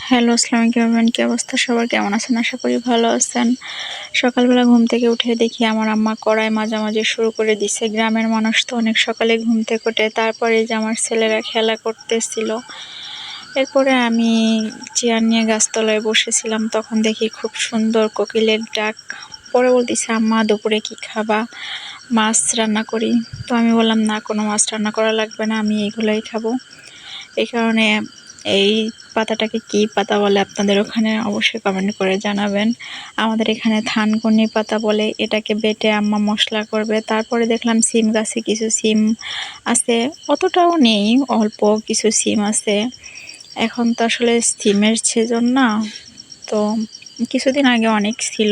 Hello, আসসালামু আলাইকুম everyone. কি অবস্থা সবার? কেমন আছেন? আশা করি ভালো আছেন। সকালবেলা ঘুম থেকে উঠে দেখি আমার আম্মা কড়াই মাজামাজি শুরু করে দিছে। গ্রামের মানুষ তো অনেক সকালে ঘুম থেকে ওঠে। তারপরে যে আমার ছেলেরা খেলা করতেছিল। এরপরে আমি চেয়ার নিয়ে গাছতলায় বসেছিলাম। তখন দেখি খুব সুন্দর কোকিলের ডাক। পরে বলতেছে, আম্মা দুপুরে কি খাবা? মাছ রান্না করি। তো আমি বললাম, না, কোনো মাছ রান্না করা লাগবে না, আমি এগুলাই খাবো। এই কারণে এই পাতাটাকে কি পাতা বলে আপনাদের ওখানে অবশ্যই কমেন্ট করে জানাবেন। আমাদের এখানে থানকুনি পাতা বলে। এটাকে বেটে আম্মা মশলা করবে। তারপরে দেখলাম সিম গাছে কিছু সিম আছে, অতটাও নেই, অল্প কিছু সিম আছে। এখন তো আসলে সিমের সিজন না, তো কিছুদিন আগে অনেক ছিল।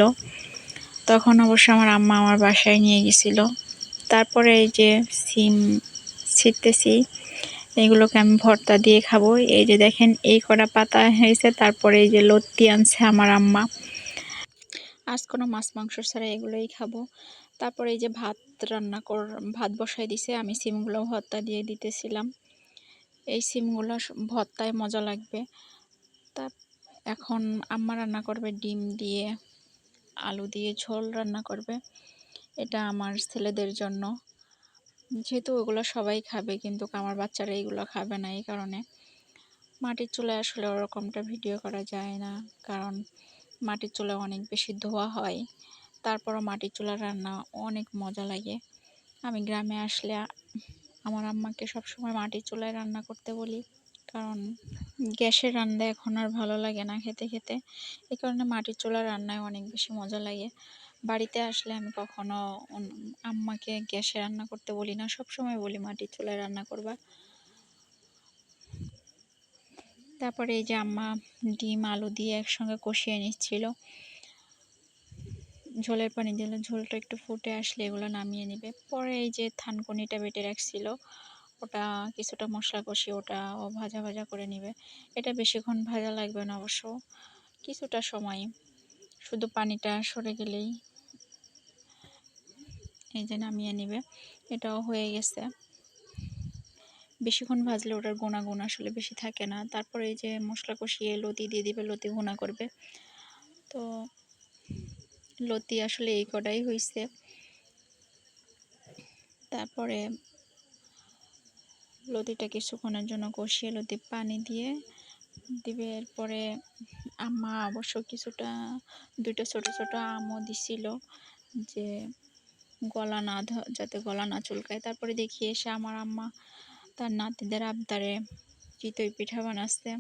তখন অবশ্য আমার আম্মা আমার বাসায় নিয়ে গেছিল। তারপরে এই যে সিম ছিঁড়তেছি, এগুলোকে আমি ভর্তা দিয়ে খাবো। এই যে দেখেন, এই কটা পাতা হয়েছে। তারপরে এই যে লতি আনছে আমার আম্মা। আজ কোনো মাছ মাংস ছাড়া এগুলোই খাবো। তারপরে এই যে ভাত বসাই দিছে। আমি সিমগুলো ভর্তা দিয়ে দিতেছিলাম। এই সিমগুলো ভর্তায় মজা লাগবে। তা এখন আম্মা রান্না করবে ডিম দিয়ে, আলু দিয়ে ঝোল রান্না করবে। এটা আমার ছেলেদের জন্য, যেহেতু ওগুলো সবাই খাবে, কিন্তু আমার বাচ্চারা এইগুলো খাবে না। এই কারণে মাটির চুলায় আসলে ওরকমটা ভিডিও করা যায় না, কারণ মাটির চুলায় অনেক বেশি ধোয়া হয়। তারপরও মাটির চুলার রান্না অনেক মজা লাগে। আমি গ্রামে আসলে আমার আম্মাকে সবসময় মাটির চুলায় রান্না করতে বলি, কারণ গ্যাসের রান্না এখন আর ভালো লাগে না খেতে খেতে। এই কারণে মাটির চুলার রান্নায় অনেক বেশি মজা লাগে। বাড়িতে আসলে আমি কখনো আম্মাকে গ্যাসে রান্না করতে বলি না, সবসময় বলি মাটির চুলায় রান্না করবা। তারপরে এই যে আম্মা ডিম আলু দিয়ে একসঙ্গে কষিয়ে নিচ্ছিল। ঝোলের পানি দিলে ঝোলটা একটু ফুটে আসলে এগুলো নামিয়ে নেবে। পরে এই যে থানকুনিটা বেটে রাখছিল, ওটা কিছুটা মশলা কষিয়ে ওটাও ভাজা ভাজা করে নেবে। এটা বেশিক্ষণ ভাজা লাগবে না অবশ্য, কিছুটা সময়, শুধু পানিটা সরে গেলেই এই যে নামিয়ে নেবে। এটাও হয়ে গেছে। বেশিক্ষণ ভাজলে ওটার গুণ আসলে বেশি থাকে না। তারপরে এই যে মশলা কষিয়ে লতি দিয়ে দিবে, লতি ভুনা করবে। তো লতি আসলে এই কটাই হয়েছে। তারপরে লতিটা কিছুক্ষণের জন্য কষিয়ে লতি পানি দিয়ে দিবে। এরপরে আম্মা অবশ্য কিছুটা দুইটা ছোট ছোট আমও দিছিল, যে যাতে গলা না চুলকায়। তারপরে দেখি এসে আমার আম্মা তার নাতিদের আবদারে চিতই পিঠা বানাচ্ছে।